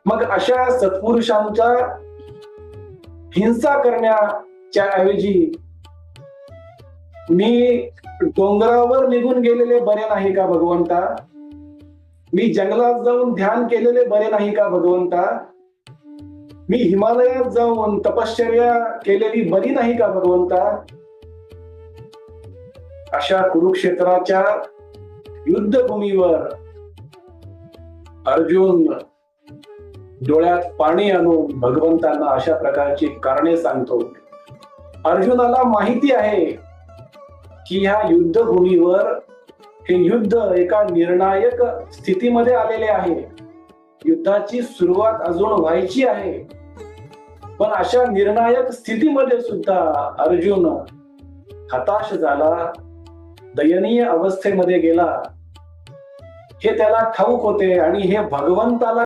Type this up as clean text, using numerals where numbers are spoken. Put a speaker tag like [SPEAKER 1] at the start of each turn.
[SPEAKER 1] मग अशा सत्पुरुषांचा हिंसा करण्याच्या ऐवजी मी डोंगरावर निघून गेलेले बरे नाही का भगवंता? मी जंगलात जाऊन ध्यान केलेले बरे नाही का भगवंता? मी हिमालयात जाऊन तपश्चर्या केलेली बरी नाही का भगवंता? अशा कुरुक्षेत्राच्या युद्धभूमीवर अर्जुन डोळ्यात पाणी आणून भगवंतांना अशा प्रकारची कारणे सांगतो. अर्जुनाला माहिती आहे की ह्या युद्धभूमीवर हे युद्ध एका निर्णायक स्थितीमध्ये आलेले आहे. युद्धाची सुरुवात अजून व्हायची आहे, पण अशा निर्णायक स्थितीमध्ये सुद्धा अर्जुन हताश झाला, दयनीय अवस्थेमध्ये गेला हे त्याला ठाऊक होते. आणि हे भगवंताला